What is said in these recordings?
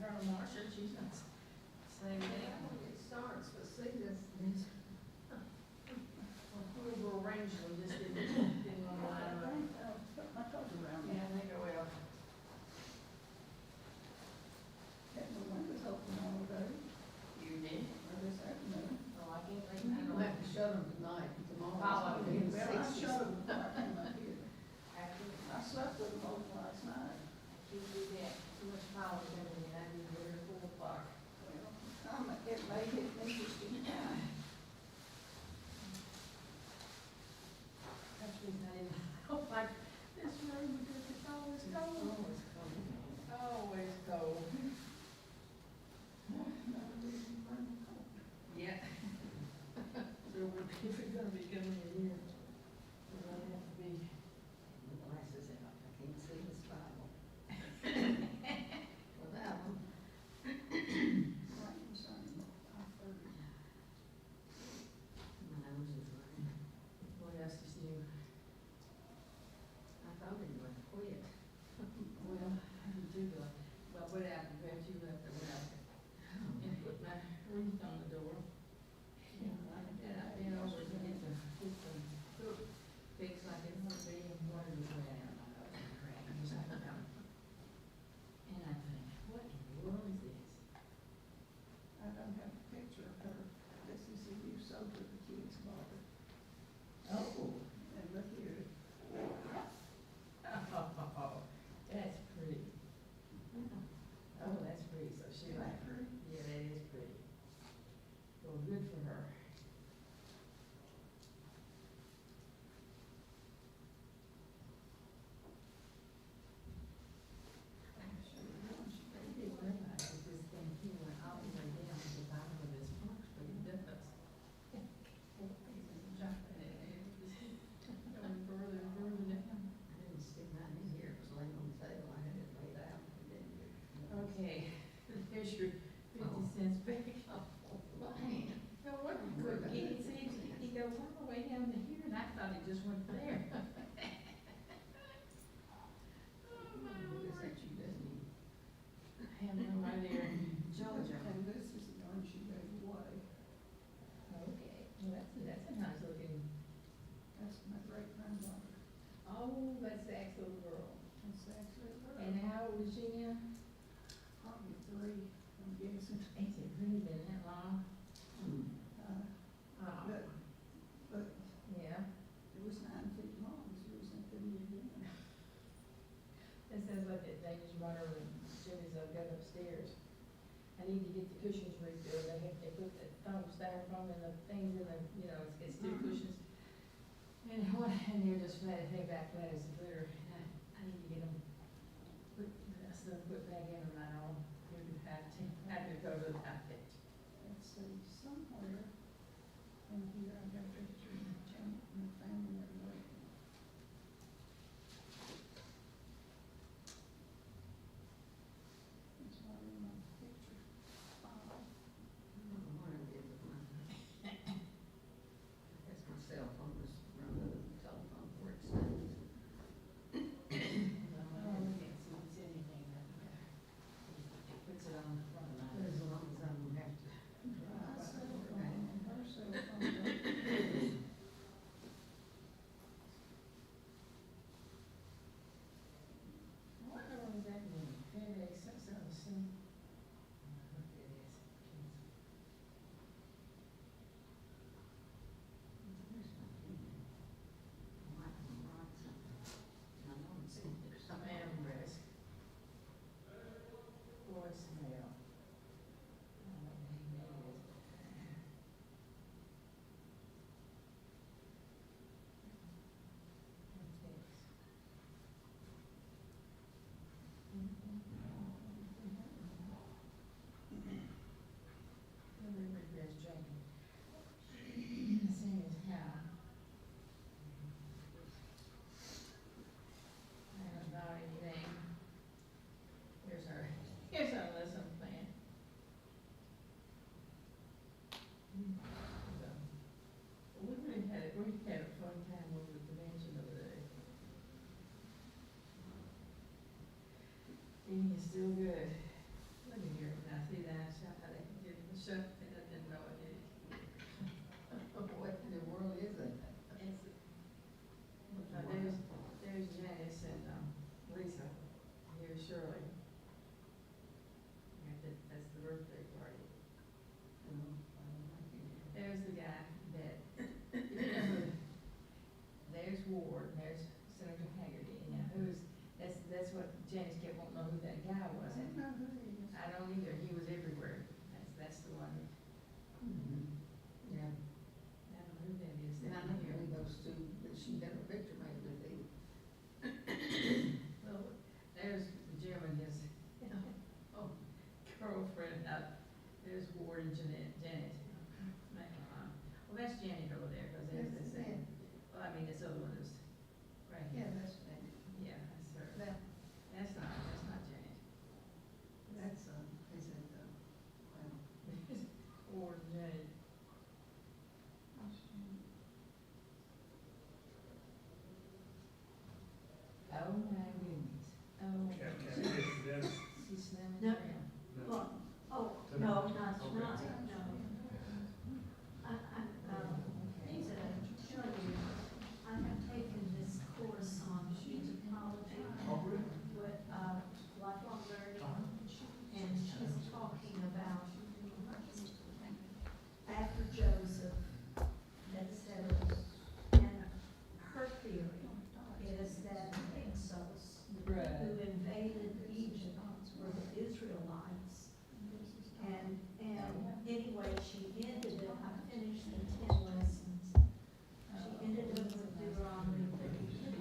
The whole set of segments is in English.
her Marcia, she's not saying that. It starts, but see this, We'll arrange them, just didn't want to line them up. I'll put my coat around me. Yeah, I think I will. Had the windows open all day, You did? or this afternoon. Oh, I can't think, I you don't have to shut them tonight, tomorrow. Oh, it's gonna be in the Well, I 60s. shut them before I came up here. After, I slept with them both last night. I can't do that, too much power coming in, I need to get her 4 o'clock. Well, it may hit me just in time. That's the reason I didn't, I don't like this room because it's always cold. Always cold. Always cold. Yeah. So if we're gonna be coming in here, we're gonna have to be. The glasses out, I can't see this Bible. Without them. Rain starting at 5:30. My nose is running. What else is new? I thought it would quit. Well, I did too, but, well, what happened, Brad, you left the house and put my wreath on the door. And I've been over to get the hook fixed like it would be, and water was ran out of my nose and crack, and just like that. And I think, what in the world is this? I don't have a picture of her. This is the new soda the kids bought her. Oh. And look here. Oh, that's pretty. Oh, that's pretty, so she Isn't like, that pretty? yeah, that is pretty. Well, good for her. I'll show you one she I gave me. didn't realize that this thing here went all the way down to the bottom of this box, but it does. Jumping in there, going further and further down. I didn't stick mine in here, it was laying on the table, I had it laid out. and then Okay, there's your 50 cents back. My hand. No wonder you couldn't get it, see, he goes all the way down to here, and I thought it just went there. Oh, my What is Lord. that you just need? I have no idea. Georgia. And this is the one she gave away. Okay, well, that's a nice looking, That's my great granddaughter. oh, that's Zach's little girl. That's actually her. And how old is she now? Probably 3, I'm guessing. Ain't it really been that long? But, Oh, but yeah, it was 9 feet long, so it was in the again. that sounds like that thing you brought over Jimmy's got upstairs. I need to get the cushions refilled, they put the foam styrofoam and the things in the, you know, it's 2 cushions. And one, and they're just flat, they back flat as a glitter, and I need to get them, put back in them, I don't, maybe have to go to the outfit. Let's see, somewhere in here, I've got a picture of Janet and the family are waiting. It's not in my picture file. I don't know what I did with mine. That's my cell phone, was run over the telephone for it stays. Oh, we can't see if it's anything up there. It puts it on the front of mine. As long as I don't have to. My drive cell over phone, it. and her cell phone. I wonder what does that mean? FedEx, that's on the same. What it is. Where's my pen? I might have to write something. I know it's in there Some somewhere. address. Voicemail. I don't know what the name is. Text. Delivery address checking. The same as how. I haven't got anything. Here's our lesson plan. So, we really had a fun time over the convention the other day. Eating is still good. couldn't hear it, and I see that, how they did the shut, and I didn't know it, did it? What in the world is it? There's Janice and, Lisa, here's Shirley. Yeah, that's the birthday party. There's the guy that, there's Ward, there's Senator Haggerty, now that's what Janice kept wanting to know who that guy I was. don't know who he is. I don't either, he was everywhere, that's the one, yeah. I don't know who that is. And I know who those two, that she got a picture made with them. Well, there's Jim and his, girlfriend, there's Ward and Janet. Well, that's Janet over there, cause there's Yes, this thing, well, I mean, this other one is right Yeah, here. that's right. Yeah, that's her. That, That's not Janet. that's, is it, well, Ward and Janet. Oh my goodness, oh. She's slamming No. around. Well, oh, no, not tonight, no. Need to tell you, I have taken this course on Egyptology with, lifelong learning, and she's talking about after Joseph, et cetera. And her theory is that Hyksos, who invaded Egypt, were the Israelites. And anyway, she ended it, I finished the 10 lessons. She ended it with Deuteronomy 32.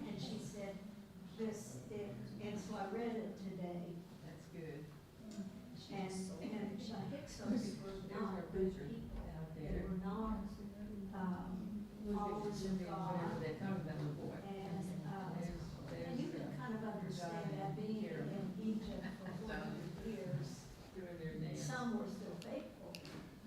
And she said, and so I read it today. That's good. And the Hyksos were not There's our good picture people. out They there. were not, followers of God. They're coming down the boy. And, and you can kind of understand that being in Egypt for 400 years. Doing their nails. Some were still faithful,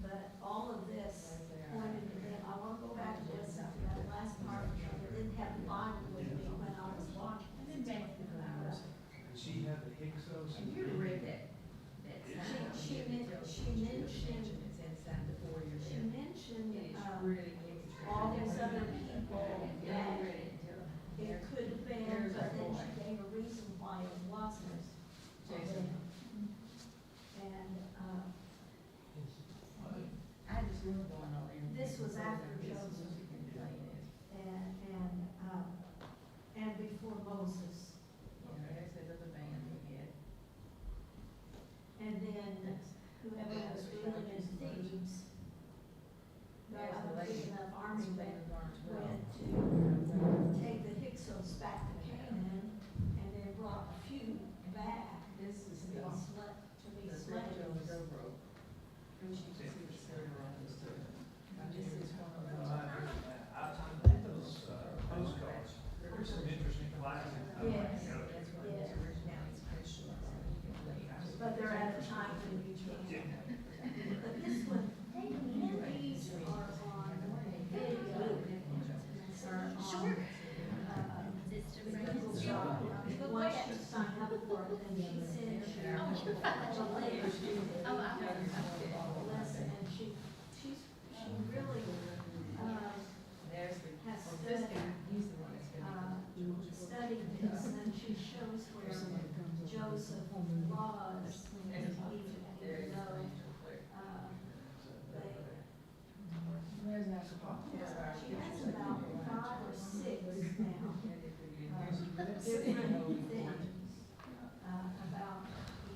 but all of this pointed to them. I want to go back to this, that last part, because I didn't have the Bible with me when I was watching. And then back to the flowers. She had the Hyksos. And you read that sign. She mentioned, It's inside the foyer she there. mentioned, It is really interesting. all these other people Yeah, I that read it until. it could have been, There's but our then boy. she gave a reason why it wasn't. Jason. And, I just love going on there. This was after This is Joseph. music and playing it. and before Moses. You know, there's that other band we had. And then whoever was ruling in Thebes, the There's the lady. big enough army that Spanish arms well. went to take the Hyksos back to Canaan, and then brought a few back This to is be the, slaves. on the GoPro. Which you can see the story around this too. This is one of those. Postcards. There's some interesting classes. Yes. That's what it is originally, it's Christian, so you can play it. But they're at a time when you can't. But this one, these are on video. Sure. Once you sign up for it, then she sends you a link to the lesson, and she really, There's the, has this studied, guy, he's the one that's gonna. studied this, and she shows where Joseph was in Egypt, There even is though, Angel Claire. they, Where's that? she has about 5 or 6 now. Different things about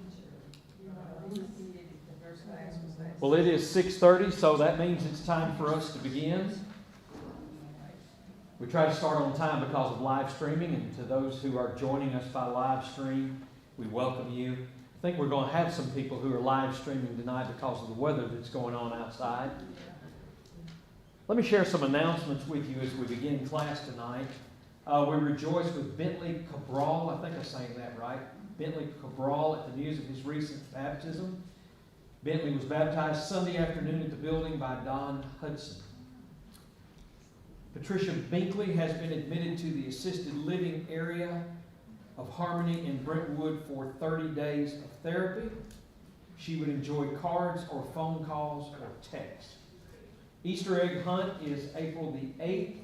Egypt. The first class was last. Well, it is 6:30, so that means it's time for us to begin. We try to start on time because of live streaming, and to those who are joining us by live stream, we welcome you. I think we're going to have some people who are live streaming tonight because of the weather that's going on outside. Let me share some announcements with you as we begin class tonight. We rejoice with Bentley Cabral, I think I'm saying that right, Bentley Cabral, at the news of his recent baptism. Bentley was baptized Sunday afternoon at the building by Don Hudson. Patricia Binkley has been admitted to the assisted living area of Harmony in Brentwood for 30 days of therapy. She would enjoy cards or phone calls or texts. Easter egg hunt is April the 8th.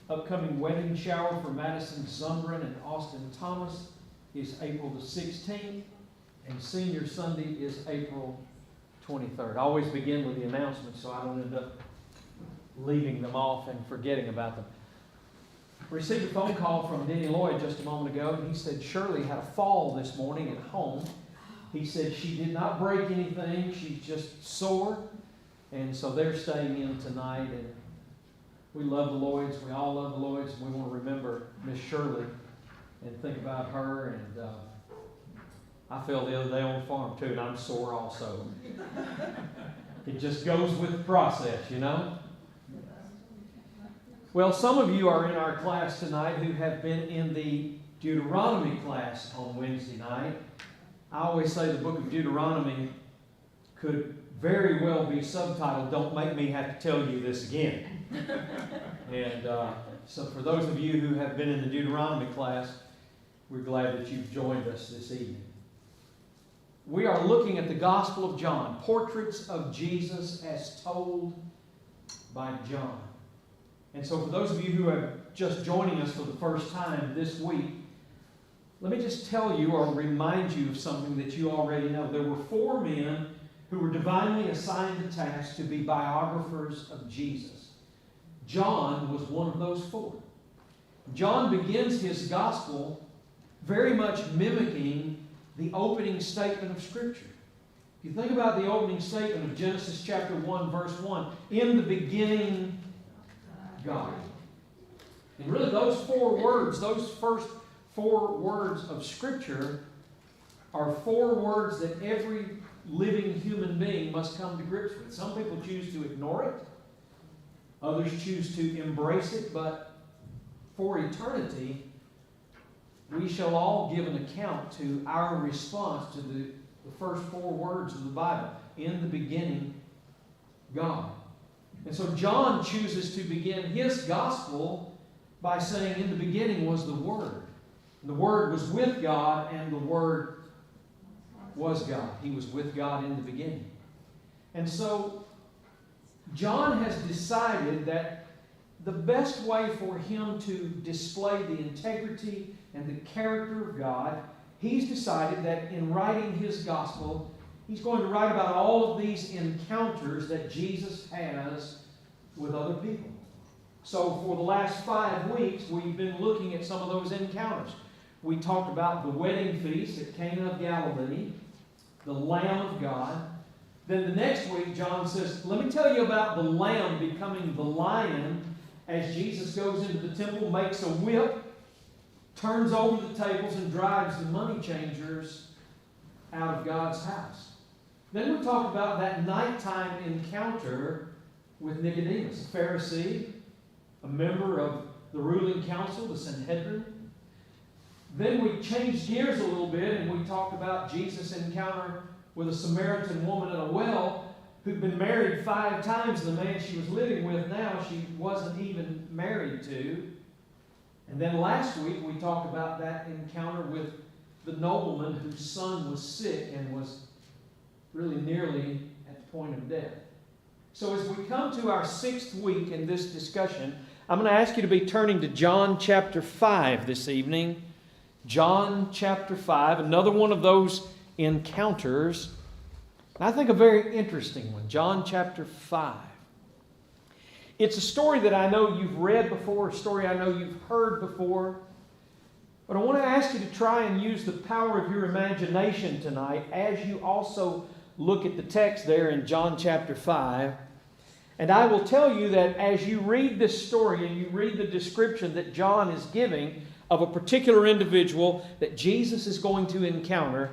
Upcoming wedding shower for Madison Zumbrin and Austin Thomas is April the 16th. And Senior Sunday is April 23rd. I always begin with the announcements so I don't end up leaving them off and forgetting about them. Received a phone call from Denny Lloyd just a moment ago, and he said Shirley had a fall this morning at home. He said she did not break anything, she's just sore, and so they're staying in tonight. And we love the Lloyds, we all love the Lloyds, and we want to remember Miss Shirley and think about her. And I fell the other day on the farm too, and I'm sore also. It just goes with the process, you know. Well, some of you are in our class tonight who have been in the Deuteronomy class on Wednesday night. I always say the book of Deuteronomy could very well be subtitled, "Don't Make Me Have to Tell You This Again." And so for those of you who have been in the Deuteronomy class, we're glad that you've joined us this evening. We are looking at the Gospel of John, portraits of Jesus as told by John. And so for those of you who are just joining us for the first time this week, let me just tell you or remind you of something that you already know. There were 4 men who were divinely assigned the task to be biographers of Jesus. John was one of those 4. John begins his gospel very much mimicking the opening statement of Scripture. If you think about the opening statement of Genesis chapter 1, verse 1, in the beginning, God. And really those 4 words, those first 4 words of Scripture are 4 words that every living human being must come to grips with. Some people choose to ignore it. Others choose to embrace it. But for eternity, we shall all give an account to our response to the first 4 words of the Bible. In the beginning, God. And so John chooses to begin his gospel by saying, in the beginning was the Word. And the Word was with God, and the Word was God. He was with God in the beginning. And so John has decided that the best way for him to display the integrity and the character of God, he's decided that in writing his gospel, he's going to write about all of these encounters that Jesus has with other people. So for the last 5 weeks, we've been looking at some of those encounters. We talked about the wedding feast at Cana of Galilee, the Lamb of God. Then the next week, John says, let me tell you about the Lamb becoming the lion as Jesus goes into the temple, makes a whip, turns over the tables, and drives the money changers out of God's house. Then we talked about that nighttime encounter with Nicodemus, a Pharisee, a member of the ruling council, the Sanhedrin. Then we changed gears a little bit and we talked about Jesus' encounter with a Samaritan woman at a well who'd been married 5 times. The man she was living with now, she wasn't even married to. And then last week we talked about that encounter with the nobleman whose son was sick and was really nearly at the point of death. So as we come to our 6th week in this discussion, I'm going to ask you to be turning to John chapter 5 this evening. John chapter 5, another one of those encounters. I think a very interesting one. John chapter 5. It's a story that I know you've read before, a story I know you've heard before. But I want to ask you to try and use the power of your imagination tonight as you also look at the text there in John chapter 5. And I will tell you that as you read this story and you read the description that John is giving of a particular individual that Jesus is going to encounter,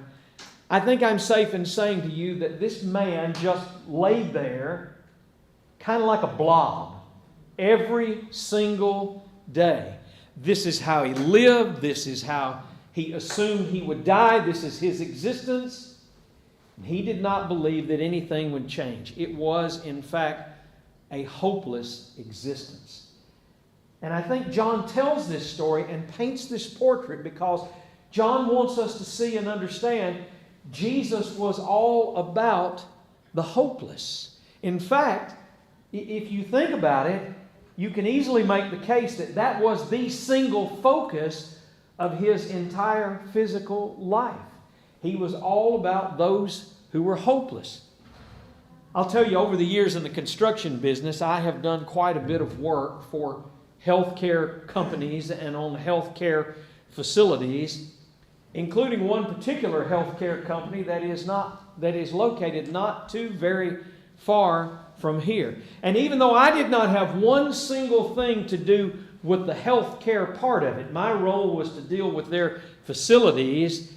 I think I'm safe in saying to you that this man just laid there kind of like a blob every single day. This is how he lived. This is how he assumed he would die. This is his existence. And he did not believe that anything would change. It was, in fact, a hopeless existence. And I think John tells this story and paints this portrait because John wants us to see and understand Jesus was all about the hopeless. In fact, if you think about it, you can easily make the case that that was the single focus of His entire physical life. He was all about those who were hopeless. I'll tell you, over the years in the construction business, I have done quite a bit of work for healthcare companies and on healthcare facilities, including one particular healthcare company that is located not too very far from here. And even though I did not have one single thing to do with the healthcare part of it, my role was to deal with their facilities.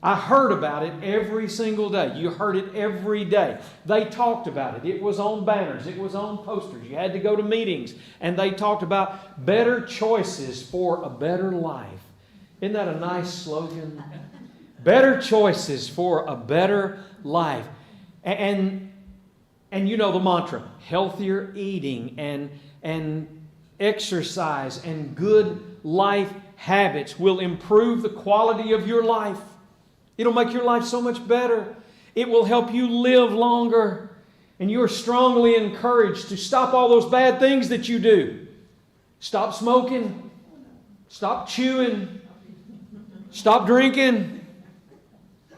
I heard about it every single day. You heard it every day. They talked about it. It was on banners. It was on posters. You had to go to meetings. And they talked about better choices for a better life. Isn't that a nice slogan? Better choices for a better life. And you know the mantra, healthier eating and exercise and good life habits will improve the quality of your life. It'll make your life so much better. It will help you live longer. And you are strongly encouraged to stop all those bad things that you do. Stop smoking. Stop chewing. Stop drinking.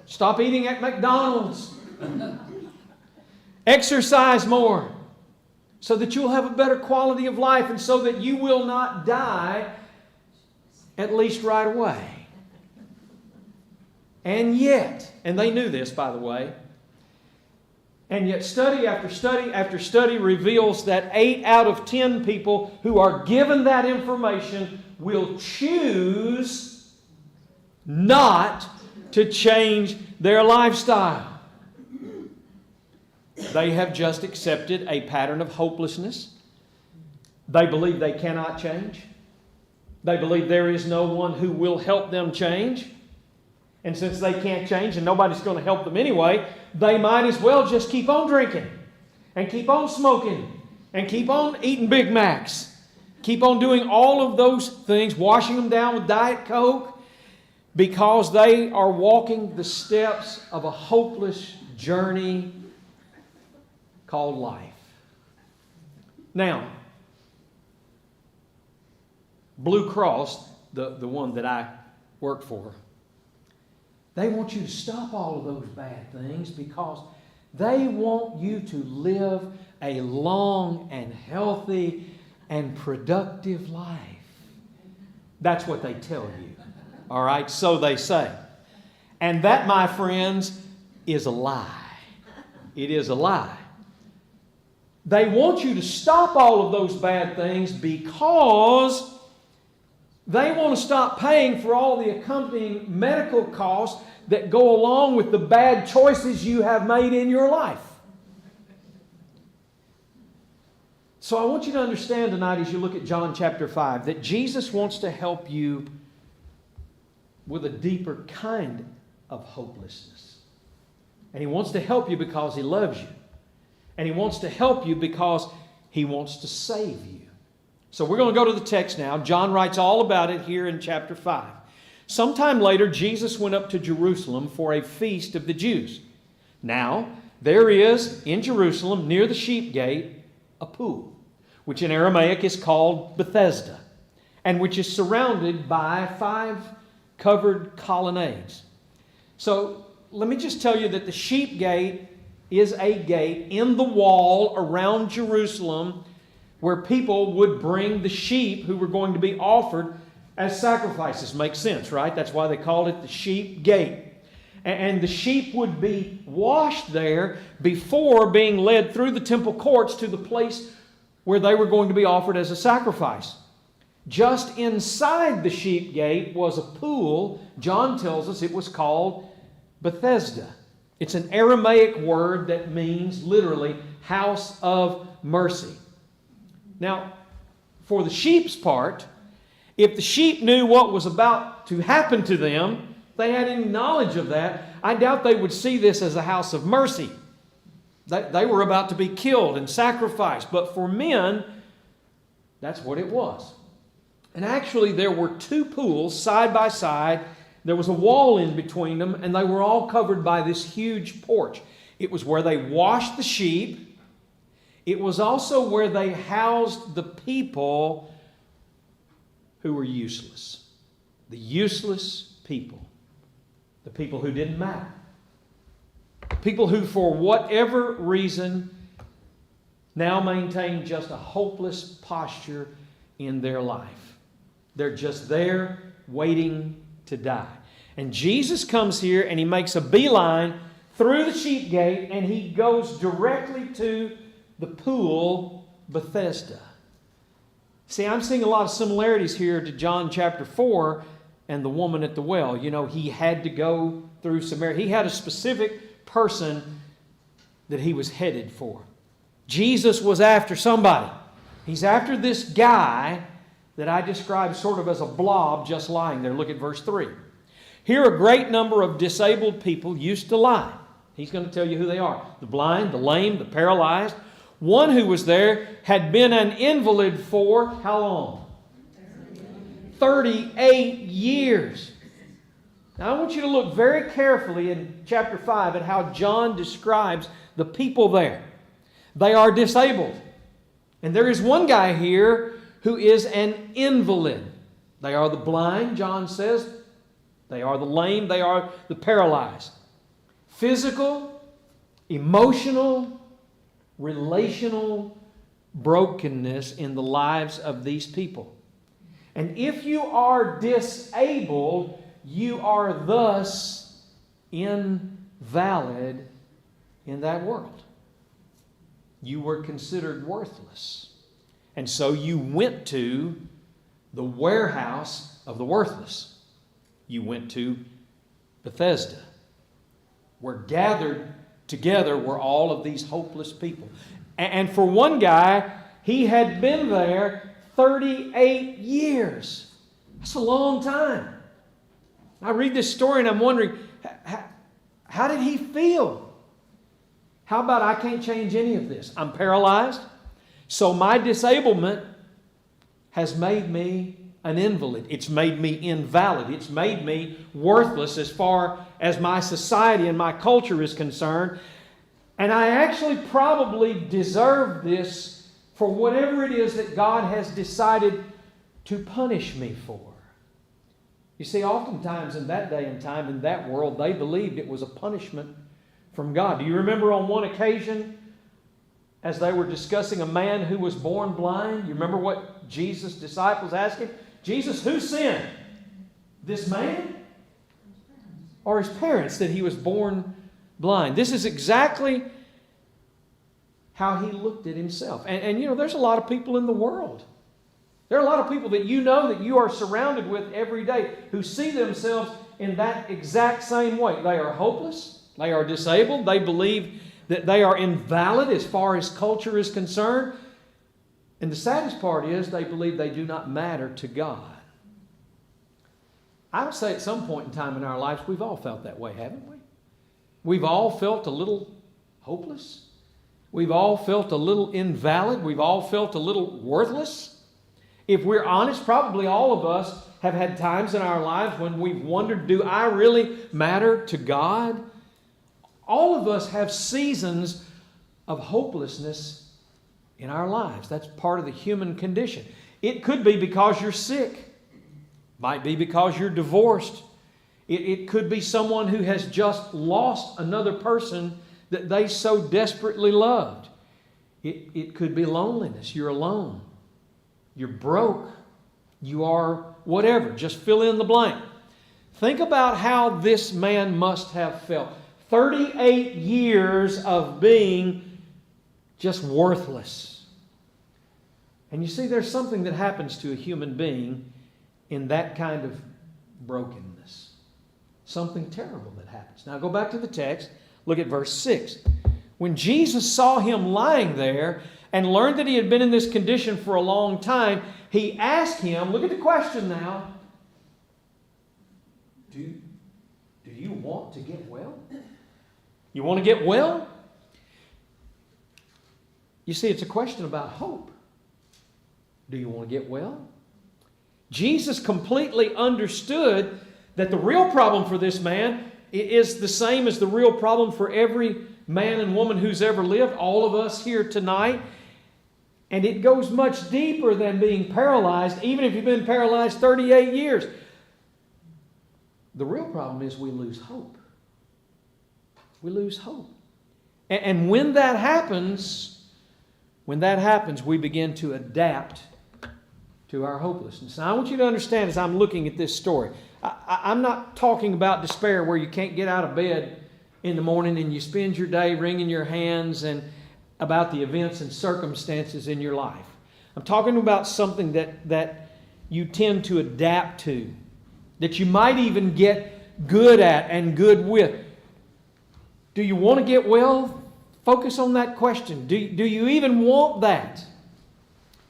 Stop eating at McDonald's. Exercise more so that you'll have a better quality of life and so that you will not die at least right away. And yet, and they knew this, by the way, and yet study after study after study reveals that 8 out of 10 people who are given that information will choose not to change their lifestyle. They have just accepted a pattern of hopelessness. They believe they cannot change. They believe there is no one who will help them change. And since they can't change and nobody's going to help them anyway, they might as well just keep on drinking and keep on smoking and keep on eating Big Macs. Keep on doing all of those things, washing them down with Diet Coke, because they are walking the steps of a hopeless journey called life. Now, Blue Cross, the one that I work for, they want you to stop all of those bad things because they want you to live a long and healthy and productive life. That's what they tell you. All right, so they say. And that, my friends, is a lie. It is a lie. They want you to stop all of those bad things because they want to stop paying for all the accompanying medical costs that go along with the bad choices you have made in your life. So I want you to understand tonight as you look at John chapter 5 that Jesus wants to help you with a deeper kind of hopelessness. And He wants to help you because He loves you. And He wants to help you because He wants to save you. So we're going to go to the text now. John writes all about it here in chapter 5. Sometime later, Jesus went up to Jerusalem for a feast of the Jews. Now, there is in Jerusalem, near the sheep gate, a pool, which in Aramaic is called Bethesda, and which is surrounded by 5 covered colonnades. So let me just tell you that the sheep gate is a gate in the wall around Jerusalem where people would bring the sheep who were going to be offered as sacrifices. Makes sense, right? That's why they called it the sheep gate. And the sheep would be washed there before being led through the temple courts to the place where they were going to be offered as a sacrifice. Just inside the sheep gate was a pool. John tells us it was called Bethesda. It's an Aramaic word that means literally house of mercy. Now, for the sheep's part, if the sheep knew what was about to happen to them, if they had any knowledge of that, I doubt they would see this as a house of mercy. They were about to be killed and sacrificed. But for men, that's what it was. And actually, there were 2 pools side by side There was a wall in between them, and they were all covered by this huge porch. It was where they washed the sheep. It was also where they housed the people who were useless. The useless people. The people who didn't matter. People who, for whatever reason, now maintain just a hopeless posture in their life. They're just there waiting to die. And Jesus comes here and He makes a beeline through the sheep gate and He goes directly to the pool Bethesda. See, I'm seeing a lot of similarities here to John chapter 4 and the woman at the well. You know, He had to go through Samaria. He had a specific person that He was headed for. Jesus was after somebody. He's after this guy that I described sort of as a blob just lying there. Look at verse 3. Here a great number of disabled people used to lie. He's going to tell you who they are. The blind, the lame, the paralyzed. One who was there had been an invalid for how long? 38 years. Now I want you to look very carefully in chapter 5 at how John describes the people there. They are disabled. And there is one guy here who is an invalid. They are the blind, John says. They are the lame. They are the paralyzed. Physical, emotional, relational brokenness in the lives of these people. And if you are disabled, you are thus invalid in that world. You were considered worthless. And so you went to the warehouse of the worthless. You went to Bethesda, where gathered together were all of these hopeless people. And for one guy, he had been there 38 years. That's a long time. I read this story and I'm wondering, how did he feel? How about I can't change any of this? I'm paralyzed. So my disablement has made me an invalid. It's made me invalid. It's made me worthless as far as my society and my culture is concerned. And I actually probably deserve this for whatever it is that God has decided to punish me for. You see, oftentimes in that day and time, in that world, they believed it was a punishment from God. Do you remember on one occasion, as they were discussing a man who was born blind, you remember what Jesus' disciples asked him? Jesus, who sinned? This man or his parents that he was born blind? This is exactly how he looked at himself. And you know, there's a lot of people in the world. There are a lot of people that you know that you are surrounded with every day who see themselves in that exact same way. They are hopeless. They are disabled. They believe that they are invalid as far as culture is concerned. And the saddest part is they believe they do not matter to God. I would say at some point in time in our lives, we've all felt that way, haven't we? We've all felt a little hopeless. We've all felt a little invalid. We've all felt a little worthless. If we're honest, probably all of us have had times in our lives when we've wondered, do I really matter to God? All of us have seasons of hopelessness in our lives. That's part of the human condition. It could be because you're sick. Might be because you're divorced. It could be someone who has just lost another person that they so desperately loved. It could be loneliness. You're alone. You're broke. You are whatever. Just fill in the blank. Think about how this man must have felt. 38 years of being just worthless. And you see, there's something that happens to a human being in that kind of brokenness. Something terrible that happens. Now go back to the text. Look at verse 6. When Jesus saw him lying there and learned that he had been in this condition for a long time, he asked him, look at the question now, do you want to get well? You want to get well? You see, it's a question about hope. Do you want to get well? Jesus completely understood That the real problem for this man is the same as the real problem for every man and woman who's ever lived, all of us here tonight. And it goes much deeper than being paralyzed, even if you've been paralyzed 38 years. The real problem is we lose hope. We lose hope. And when that happens, we begin to adapt to our hopelessness. Now, I want you to understand as I'm looking at this story, I'm not talking about despair where you can't get out of bed in the morning and you spend your day wringing your hands and about the events and circumstances in your life. I'm talking about something that you tend to adapt to, that you might even get good at and good with. Do you want to get well? Focus on that question. Do you even want that?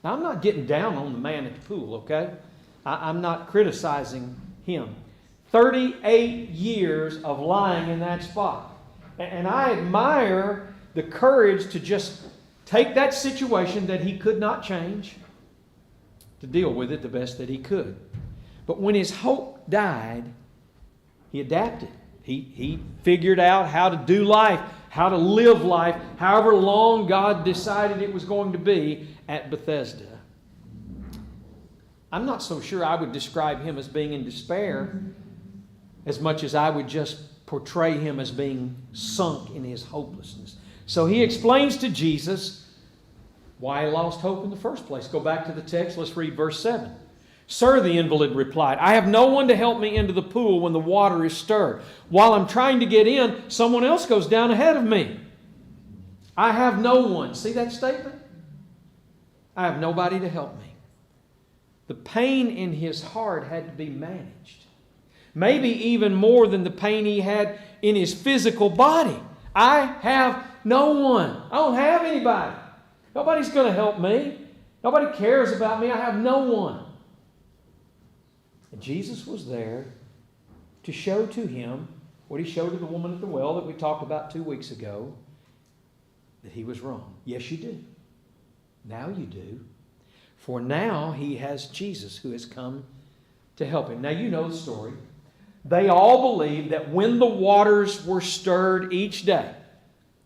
Now, I'm not getting down on the man at the pool, okay? I'm not criticizing him. 38 years of lying in that spot. And I admire the courage to just take that situation that he could not change, to deal with it the best that he could. But when his hope died, he adapted. He figured out how to do life, how to live life, however long God decided it was going to be at Bethesda. I'm not so sure I would describe him as being in despair as much as I would just portray him as being sunk in his hopelessness. So he explains to Jesus why he lost hope in the first place. Go back to the text. Let's read verse 7. Sir, the invalid replied, I have no one to help me into the pool when the water is stirred. While I'm trying to get in, someone else goes down ahead of me. I have no one. See that statement? I have nobody to help me. The pain in his heart had to be managed. Maybe even more than the pain he had in his physical body. I have no one. I don't have anybody. Nobody's going to help me. Nobody cares about me. I have no one. And Jesus was there to show to him what he showed to the woman at the well that we talked about 2 weeks ago, that he was wrong. Yes, you do. Now you do. For now he has Jesus who has come to help him. Now you know the story. They all believed that when the waters were stirred each day,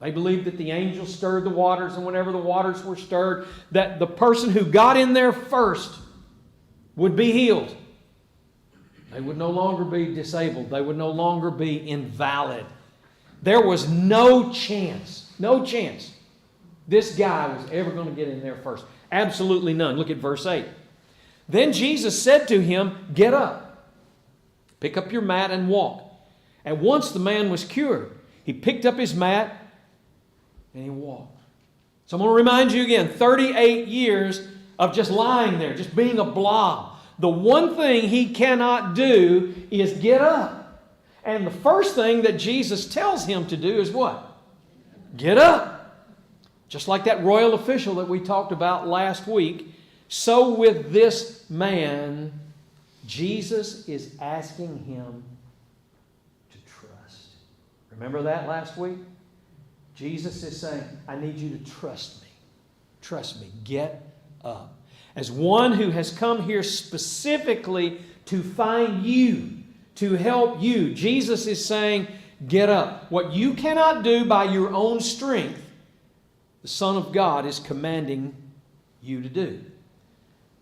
they believed that the angel stirred the waters, and whenever the waters were stirred, that the person who got in there first would be healed. They would no longer be disabled. They would no longer be invalid. There was no chance this guy was ever going to get in there first. Absolutely none. Look at verse 8. Then Jesus said to him, get up, pick up your mat and walk. And once the man was cured, he picked up his mat and he walked. So I'm going to remind you again, 38 years of just lying there, just being a blob. The one thing he cannot do is get up. And the first thing that Jesus tells him to do is what? Get up. Just like that royal official that we talked about last week, so with this man, Jesus is asking him to trust. Remember that last week? Jesus is saying, I need you to trust me. Trust me. Get up. As one who has come here specifically to find you, to help you, Jesus is saying, get up. What you cannot do by your own strength, the Son of God is commanding you to do.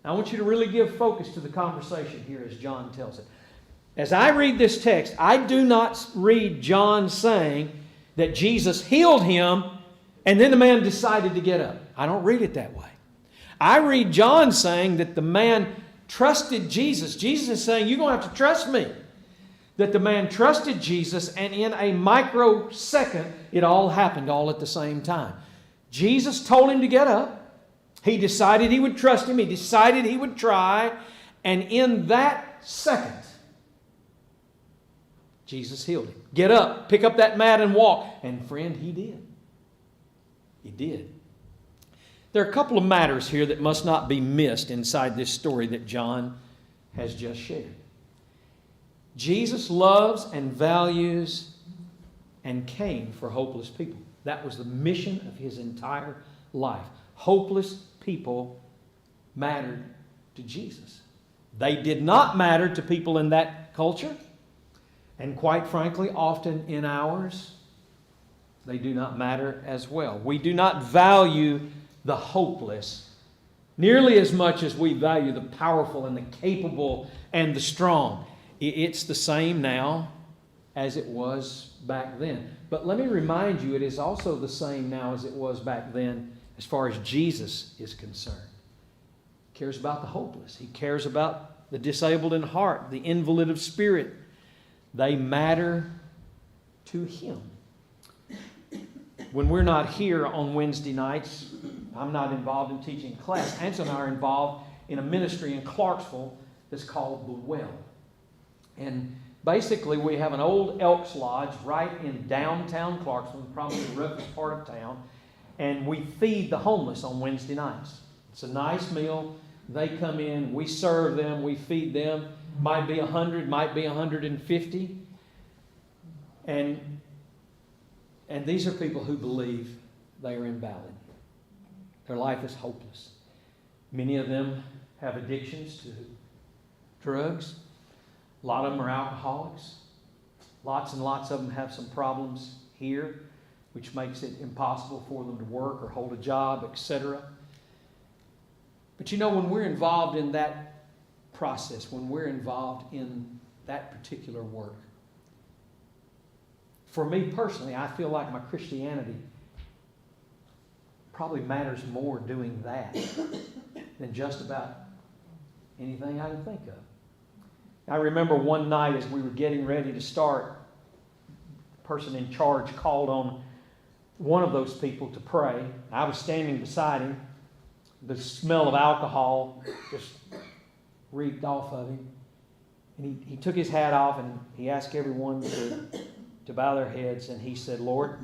Now, I want you to really give focus to the conversation here as John tells it. As I read this text, I do not read John saying that Jesus healed him and then the man decided to get up. I don't read it that way. I read John saying that the man trusted Jesus. Jesus is saying, you're going to have to trust me. That the man trusted Jesus, and in a microsecond, it all happened all at the same time. Jesus told him to get up. He decided he would trust him. He decided he would try. And in that second, Jesus healed him. Get up, pick up that mat and walk. And friend, he did. He did. There are a couple of matters here that must not be missed inside this story that John has just shared. Jesus loves and values and came for hopeless people. That was the mission of his entire life. Hopeless people mattered to Jesus. They did not matter to people in that culture. And quite frankly, often in ours, they do not matter as well. We do not value the hopeless nearly as much as we value the powerful and the capable and the strong. It's the same now as it was back then. But let me remind you, it is also the same now as it was back then as far as Jesus is concerned. He cares about the hopeless. He cares about the disabled in heart, the invalid of spirit. They matter to Him. When we're not here on Wednesday nights, I'm not involved in teaching class. Ansel and I are involved in a ministry in Clarksville that's called The Well. And basically we have an old Elks Lodge right in downtown Clarksville, probably the roughest part of town, and we feed the homeless on Wednesday nights. It's a nice meal. They come in, we serve them, we feed them. Might be 100, might be 150. And these are people who believe they are invalid. Their life is hopeless. Many of them have addictions to drugs. A lot of them are alcoholics. Lots and lots of them have some problems here, which makes it impossible for them to work or hold a job, etc. But you know, when we're involved in that process, when we're involved in that particular work, for me personally, I feel like my Christianity probably matters more doing that than just about anything I can think of. I remember one night as we were getting ready to start, the person in charge called on one of those people to pray. I was standing beside him. The smell of alcohol just reeked off of him. And he took his hat off and he asked everyone to bow their heads, and he said, "Lord,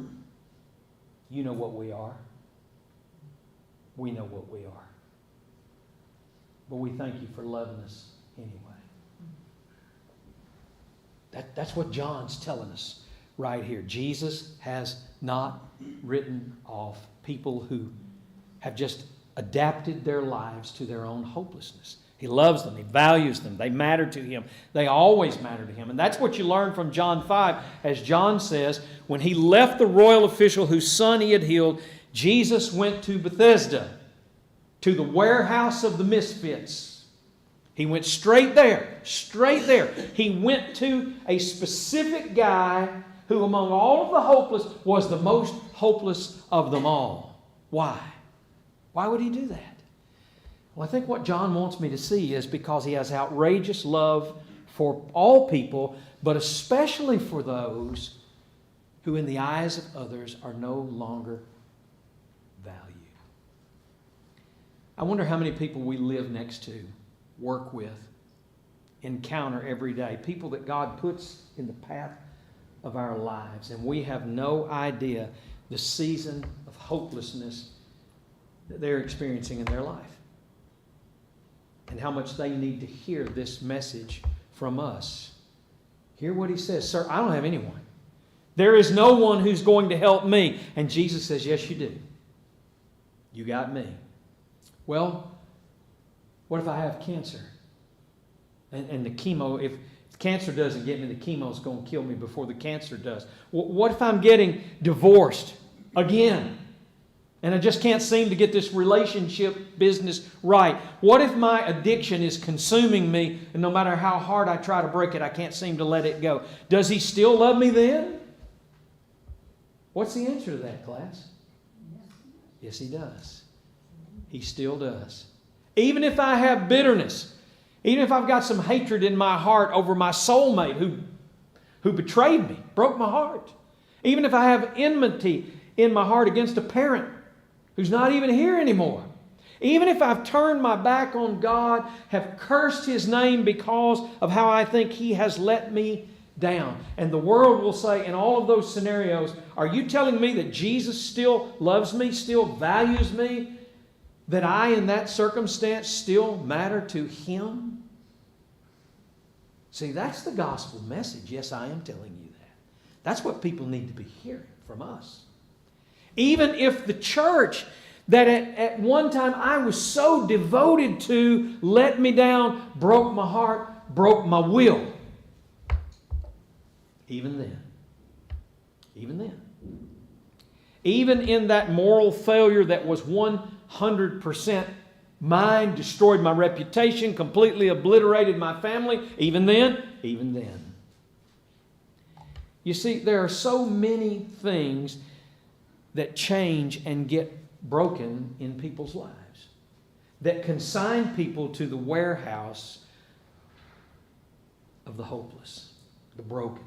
you know what we are. We know what we are. But we thank you for loving us anyway." That's what John's telling us right here. Jesus has not written off people who have just adapted their lives to their own hopelessness. He loves them. He values them. They matter to Him. They always matter to Him. And that's what you learn from John 5. As John says, when He left the royal official whose son He had healed, Jesus went to Bethesda, to the warehouse of the misfits. He went straight there. Straight there. He went to a specific guy who among all of the hopeless was the most hopeless of them all. Why? Why would He do that? Well, I think what John wants me to see is because He has outrageous love for all people, but especially for those who in the eyes of others are no longer valued. I wonder how many people we live next to, work with, encounter every day. People that God puts in the path of our lives. And we have no idea the season of hopelessness that they're experiencing in their life. And how much they need to hear this message from us. Hear what He says. "Sir, I don't have anyone. There is no one who's going to help me." And Jesus says, "Yes, you do. You got me." Well, what if I have cancer? And the chemo, if cancer doesn't get me, the chemo is going to kill me before the cancer does. What if I'm getting divorced again? And I just can't seem to get this relationship business right. What if my addiction is consuming me, and no matter how hard I try to break it, I can't seem to let it go? Does He still love me then? What's the answer to that, class? Yes, He does. He still does. Even if I have bitterness, even if I've got some hatred in my heart over my soulmate who betrayed me, broke my heart, even if I have enmity in my heart against a parent who's not even here anymore, even if I've turned my back on God, have cursed His name because of how I think He has let me down. And the world will say in all of those scenarios, "Are you telling me that Jesus still loves me, still values me? That I in that circumstance still matter to Him?" See, that's the gospel message. Yes, I am telling you that. That's what people need to be hearing from us. Even if the church that at one time I was so devoted to let me down, broke my heart, broke my will. even then, even then, even in that moral failure that was 100% mine, destroyed my reputation, completely obliterated my family, even then, you see, there are so many things that change and get broken in people's lives, that consign people to the warehouse of the hopeless, the broken.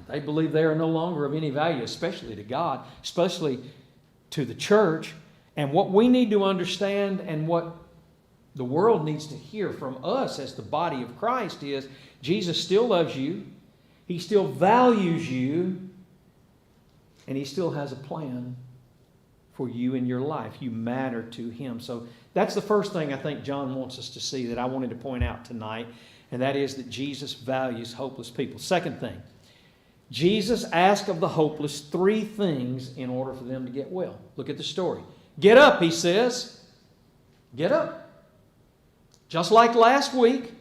They believe they are no longer of any value, especially to God, especially to the church. And what we need to understand and what the world needs to hear from us as the body of Christ is Jesus still loves you. He still values you. And He still has a plan for you in your life. You matter to Him. So that's the first thing I think John wants us to see that I wanted to point out tonight. And that is that Jesus values hopeless people. Second thing, Jesus asked of the hopeless 3 things in order for them to get well. Look at the story. Get up, He says. Get up. Just like last week,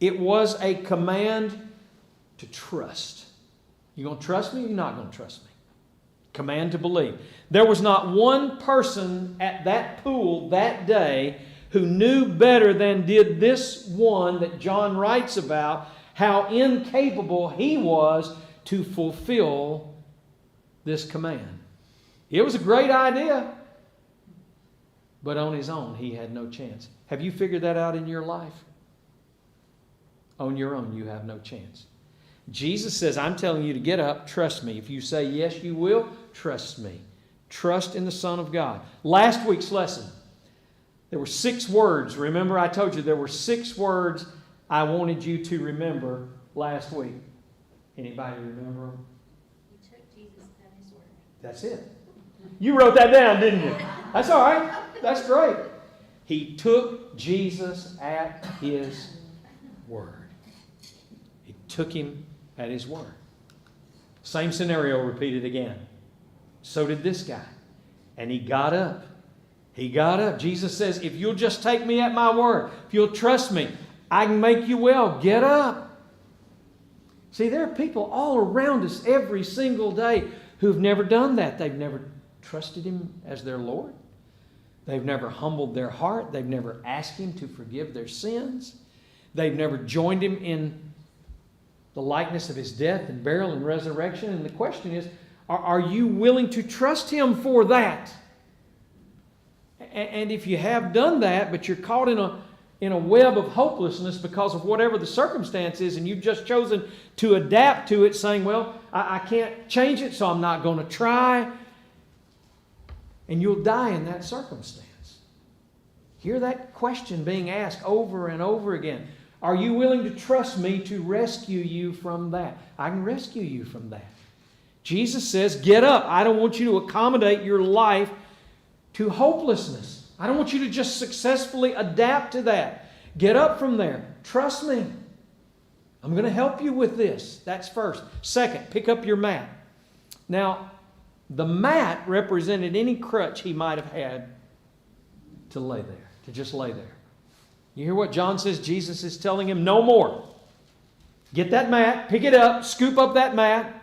it was a command to trust. You going to trust me or you're not going to trust me? Command to believe. There was not one person at that pool that day who knew better than did this one that John writes about how incapable he was to fulfill this command. It was a great idea, but on his own he had no chance. Have you figured that out in your life? On your own you have no chance. Jesus says, I'm telling you to get up, trust me. If you say yes, you will, trust me. Trust in the Son of God. Last week's lesson, there were 6 words. Remember, I told you there were 6 words I wanted you to remember last week. Anybody remember them? You took Jesus at His word. That's it. You wrote that down, didn't you? That's all right. That's great. He took Jesus at His word. He took Him at His word. Same scenario repeated again. So did this guy. And he got up. He got up. Jesus says, if you'll just take me at my word, if you'll trust me, I can make you well. Get up. See, there are people all around us every single day who've never done that. They've never trusted Him as their Lord. They've never humbled their heart. They've never asked Him to forgive their sins. They've never joined Him in the likeness of His death and burial and resurrection. And the question is, are you willing to trust Him for that? And if you have done that, but you're caught in a web of hopelessness because of whatever the circumstance is, and you've just chosen to adapt to it, saying, well, I can't change it, so I'm not going to try. And you'll die in that circumstance. Hear that question being asked over and over again. Are you willing to trust me to rescue you from that? I can rescue you from that. Jesus says, get up. I don't want you to accommodate your life to hopelessness. I don't want you to just successfully adapt to that. Get up from there. Trust me. I'm going to help you with this. That's first. Second, pick up your mat. Now, the mat represented any crutch he might have had to lay there, to just lay there. You hear what John says? Jesus is telling him, no more. Get that mat, pick it up, scoop up that mat.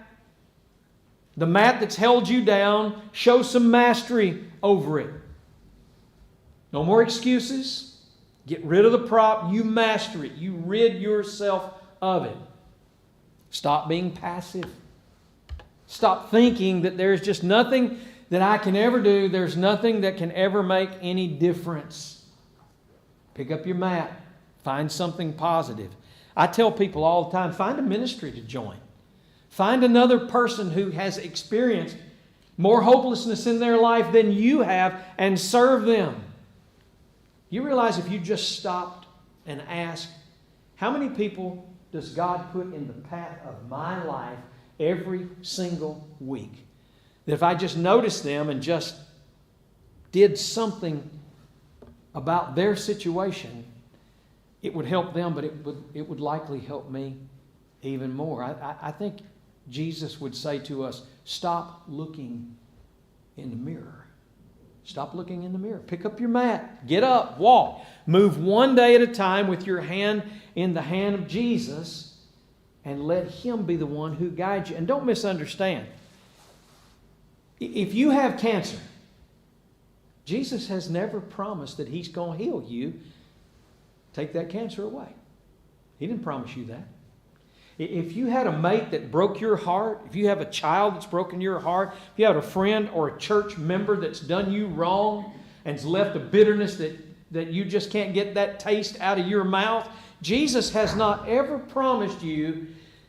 The mat that's held you down, show some mastery over it. No more excuses. Get rid of the prop. You master it. You rid yourself of it. Stop being passive. Stop thinking that there's just nothing that I can ever do. There's nothing that can ever make any difference. Pick up your mat. Find something positive. I tell people all the time, find a ministry to join. Find another person who has experienced more hopelessness in their life than you have and serve them. You realize if you just stopped and asked, how many people does God put in the path of my life every single week? That if I just noticed them and just did something about their situation, it would help them, but it would likely help me even more. I think Jesus would say to us, stop looking in the mirror. Stop looking in the mirror. Pick up your mat. Get up. Walk. Move one day at a time with your hand in the hand of Jesus and let Him be the one who guides you. And don't misunderstand. If you have cancer, Jesus has never promised that He's going to heal you, take that cancer away. He didn't promise you that. If you had a mate that broke your heart, if you have a child that's broken your heart, if you have a friend or a church member that's done you wrong and has left a bitterness that you just can't get that taste out of your mouth, Jesus has not ever promised you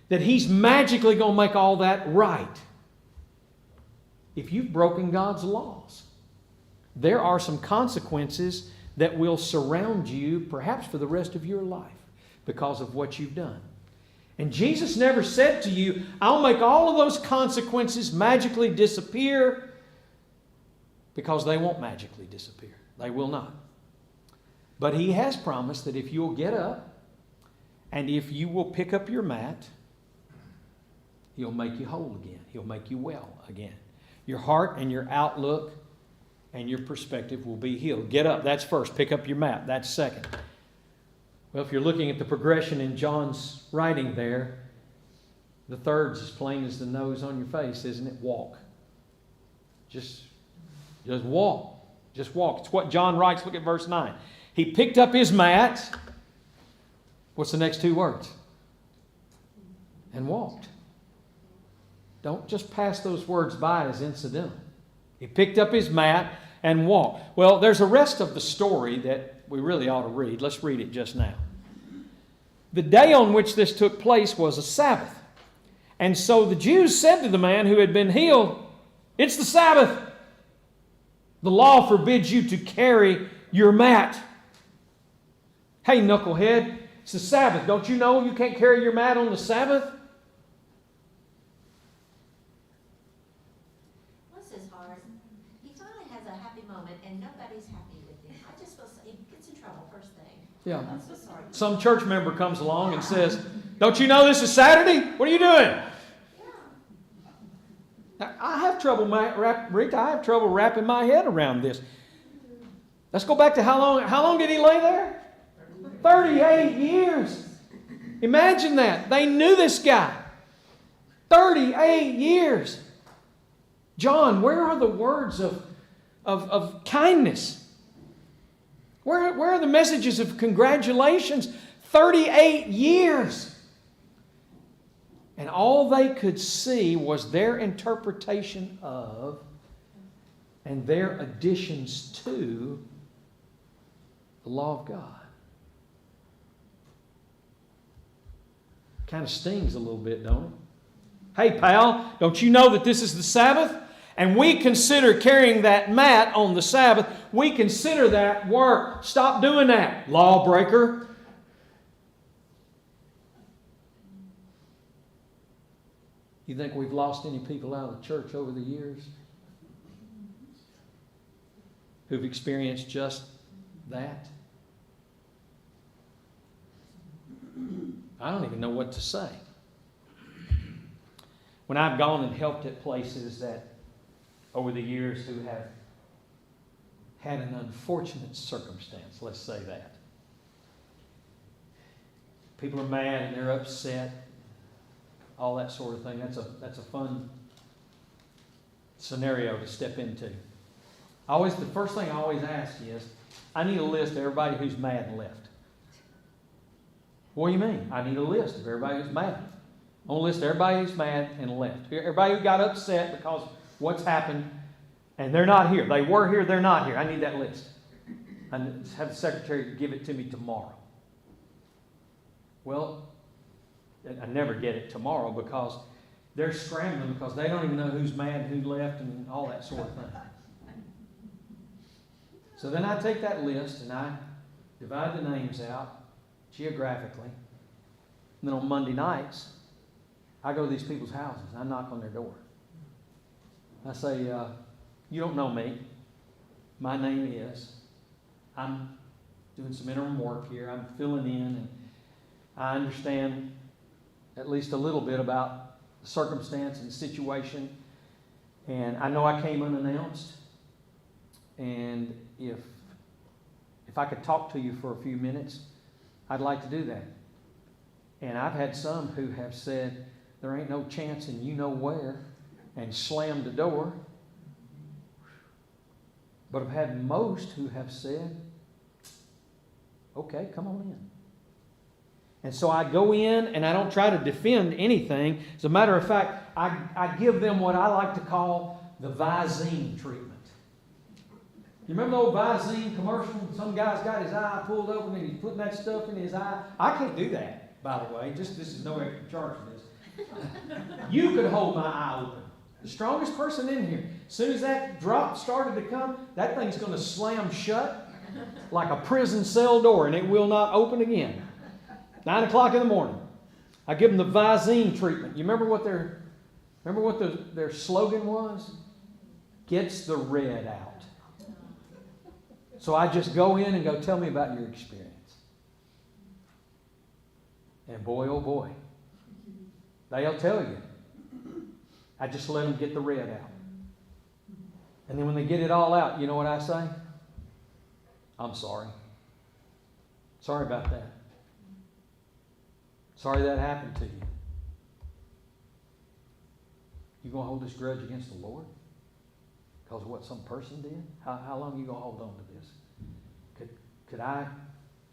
that He's magically going to make all that right. If you've broken God's laws, there are some consequences that will surround you perhaps for the rest of your life because of what you've done. And Jesus never said to you, I'll make all of those consequences magically disappear, because they won't magically disappear. They will not. But He has promised that if you'll get up and if you will pick up your mat, He'll make you whole again. He'll make you well again. Your heart and your outlook and your perspective will be healed. Get up. That's first. Pick up your mat. That's second. Well, if you're looking at the progression in John's writing there, the third's as plain as the nose on your face, isn't it? Walk. Just walk. Just walk. It's what John writes. Look at verse 9. He picked up his mat. What's the next two words? And walked. Don't just pass those words by as incidental. He picked up his mat and walked. Well, there's a rest of the story that we really ought to read. Let's read it just now. The day on which this took place was a Sabbath. And so the Jews said to the man who had been healed, it's the Sabbath. The law forbids you to carry your mat. Hey, knucklehead, it's the Sabbath. Don't you know you can't carry your mat on the Sabbath? Bless his heart. He finally has a happy moment and nobody's happy with him. I just feel he gets in trouble first thing. Yeah. I'm so sorry. Some church member comes along and says, don't you know this is Saturday? What are you doing? Now, I have trouble, Rita, I have trouble wrapping my head around this. Let's go back to how long did he lay there? 38 years. Imagine that. They knew this guy. 38 years. John, where are the words of kindness? Where are the messages of congratulations? 38 years. And all they could see was their interpretation of and their additions to the law of God. Kind of stings a little bit, don't it? Hey, pal, don't you know that this is the Sabbath? And we consider carrying that mat on the Sabbath, we consider that work. Stop doing that, lawbreaker. You think we've lost any people out of the church over the years who've experienced just that? I don't even know what to say. When I've gone and helped at places that over the years who have had an unfortunate circumstance, let's say that. People are mad and they're upset, all that sort of thing. That's a fun scenario to step into. The first thing I always ask is, I need a list of everybody who's mad and left. What do you mean? I need a list of everybody who's mad. I want to list everybody who's mad and left. Everybody who got upset because what's happened, and they're not here. They were here, they're not here. I need that list. I have the secretary give it to me tomorrow. Well, I never get it tomorrow because they're scrambling because they don't even know who's mad, who left, and all that sort of thing. So then I take that list and I divide the names out geographically. And then on Monday nights, I go to these people's houses and I knock on their door. I say, you don't know me. My name is. I'm doing some interim work here. I'm filling in, and I understand at least a little bit about the circumstance and the situation. And I know I came unannounced. And if I could talk to you for a few minutes, I'd like to do that. And I've had some who have said, there ain't no chance and you know where, and slammed the door. But I've had most who have said, okay, come on in. And so I go in and I don't try to defend anything. As a matter of fact, I give them what I like to call the Visine treatment. You remember the old Visine commercial? Some guy's got his eye pulled open and he's putting that stuff in his eye. I can't do that, by the way. This is no extra charge for this. You could hold my eye open. The strongest person in here. As soon as that drop started to come, that thing's going to slam shut like a prison cell door, and it will not open again. 9 o'clock in the morning. I give them the Visine treatment. You remember what their slogan was? Gets the red out. So I just go in and go, tell me about your experience. And boy, oh boy, they'll tell you. I just let them get the red out. And then when they get it all out, you know what I say? I'm sorry. Sorry about that. Sorry that happened to you. You going to hold this grudge against the Lord? Because of what some person did? How long are you going to hold on to this? Could I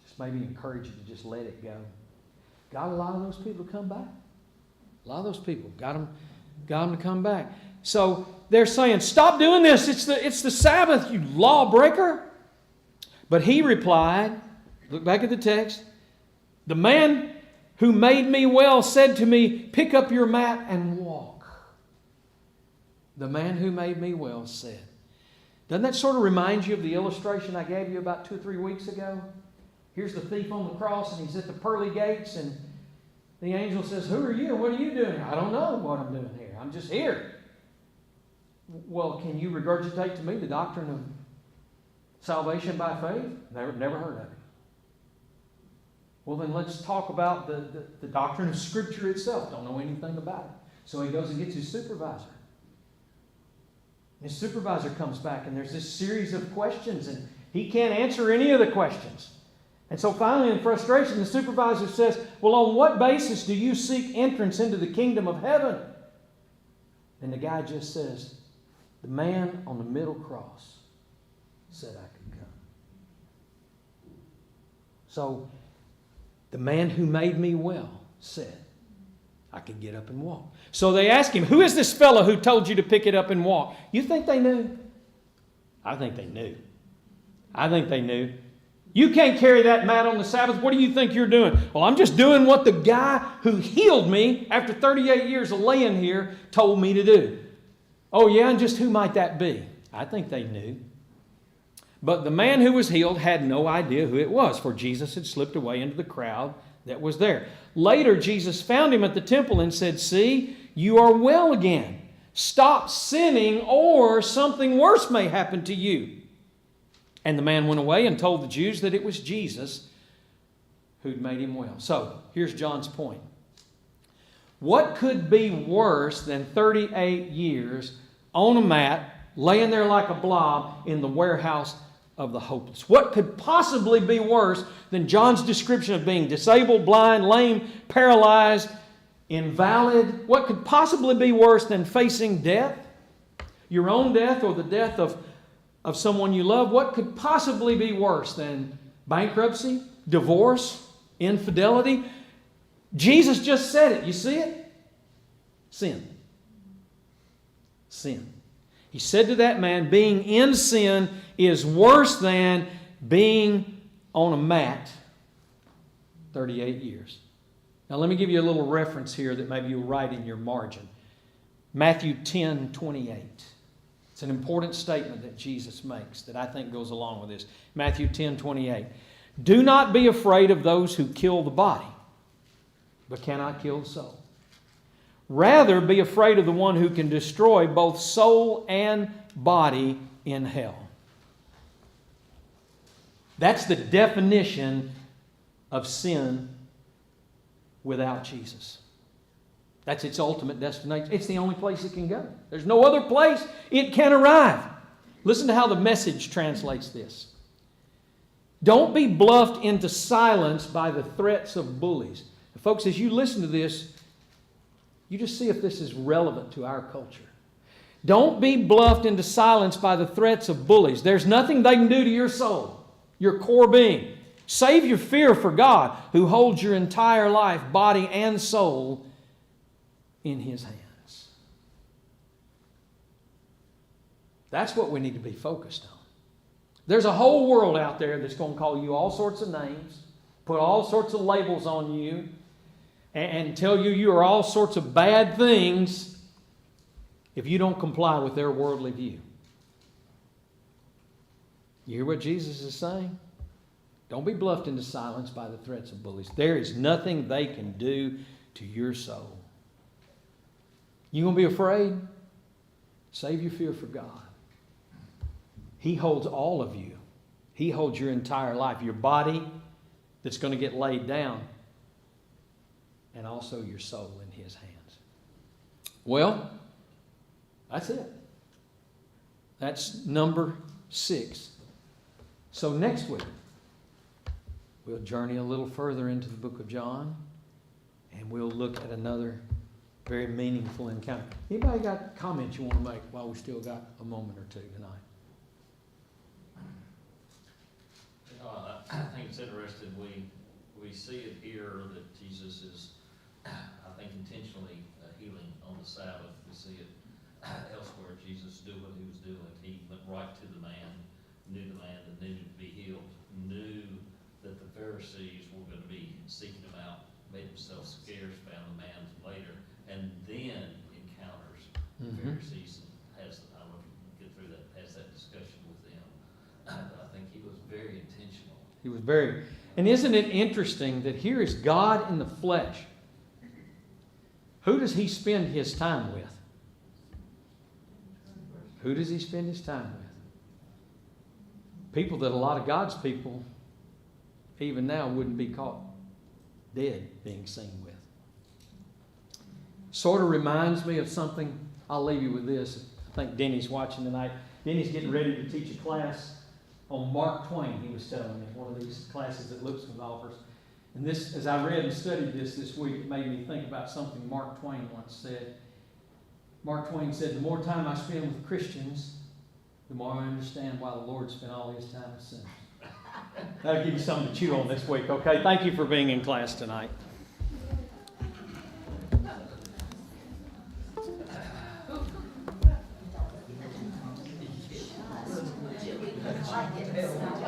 just maybe encourage you to just let it go? Got a lot of those people to come back. A lot of those people got them to come back. So they're saying, stop doing this. It's the Sabbath, you lawbreaker. But he replied, look back at the text, the man who made me well said to me, pick up your mat and walk. The man who made me well said. Doesn't that sort of remind you of the illustration I gave you about 2 or 3 weeks ago? Here's the thief on the cross and he's at the pearly gates and the angel says, who are you? What are you doing? I don't know what I'm doing here. I'm just here. Well, can you regurgitate to me the doctrine of salvation by faith? Never heard of it. Well, then let's talk about the doctrine of Scripture itself. Don't know anything about it. So he goes and gets his supervisor. His supervisor comes back and there's this series of questions and he can't answer any of the questions. And so finally in frustration, the supervisor says, well, on what basis do you seek entrance into the kingdom of heaven? And the guy just says, the man on the middle cross said I could come. So the man who made me well said I could get up and walk. So they asked him, who is this fellow who told you to pick it up and walk? You think they knew? I think they knew. I think they knew. You can't carry that mat on the Sabbath. What do you think you're doing? Well, I'm just doing what the guy who healed me after 38 years of laying here told me to do. Oh yeah, and just who might that be? I think they knew. But the man who was healed had no idea who it was, for Jesus had slipped away into the crowd that was there. Later, Jesus found him at the temple and said, see, you are well again. Stop sinning or something worse may happen to you. And the man went away and told the Jews that it was Jesus who'd made him well. So, here's John's point. What could be worse than 38 years on a mat, laying there like a blob in the warehouse of the hopeless? What could possibly be worse than John's description of being disabled, blind, lame, paralyzed, invalid? What could possibly be worse than facing death? Your own death or the death of someone you love? What could possibly be worse than bankruptcy, divorce, infidelity? Jesus just said it. You see it? Sin. Sin. He said to that man, being in sin is worse than being on a mat 38 years. Now let me give you a little reference here that maybe you'll write in your margin. Matthew 10:28. It's an important statement that Jesus makes that I think goes along with this. Matthew 10:28. Do not be afraid of those who kill the body, but cannot kill the soul. Rather, be afraid of the one who can destroy both soul and body in hell. That's the definition of sin without Jesus. That's its ultimate destination. It's the only place it can go. There's no other place it can arrive. Listen to how the Message translates this. Don't be bluffed into silence by the threats of bullies. Folks, as you listen to this, you just see if this is relevant to our culture. Don't be bluffed into silence by the threats of bullies. There's nothing they can do to your soul, your core being. Save your fear for God, who holds your entire life, body, and soul in His hands. That's what we need to be focused on. There's a whole world out there that's going to call you all sorts of names, put all sorts of labels on you, and tell you are all sorts of bad things if you don't comply with their worldly view. You hear what Jesus is saying? Don't be bluffed into silence by the threats of bullies. There is nothing they can do to your soul. You going to be afraid? Save your fear for God. He holds all of you. He holds your entire life, your body that's going to get laid down, and also your soul in His hands. Well, that's it. That's number 6. So next week, we'll journey a little further into the book of John, and we'll look at another very meaningful encounter. Anybody got comments you want to make while we still got a moment or two tonight? I think it's interesting, we see it here that Jesus is, I think, intentionally healing on the Sabbath. We see it elsewhere, Jesus did what He was doing. He went right to the man, knew the man that needed to be healed, knew that the Pharisees were going to be seeking Him out, made themselves scarce, found the man later, and then encounters the Pharisees and has, I don't know if you can get through that, has that discussion with them. But I think He was very intentional. He was very... And isn't it interesting that here is God in the flesh? Who does He spend His time with? Who does He spend His time with? People that a lot of God's people, even now, wouldn't be caught dead being seen with. Sort of reminds me of something. I'll leave you with this. I think Denny's watching tonight. Denny's getting ready to teach a class on Mark Twain, he was telling me, one of these classes that Lipscomb offers. And this, as I read and studied this week, it made me think about something Mark Twain once said. Mark Twain said, "The more time I spend with Christians, the more I understand why the Lord spent all His time with sinners." That'll give you something to chew on this week, okay? Thank you for being in class tonight. Like it.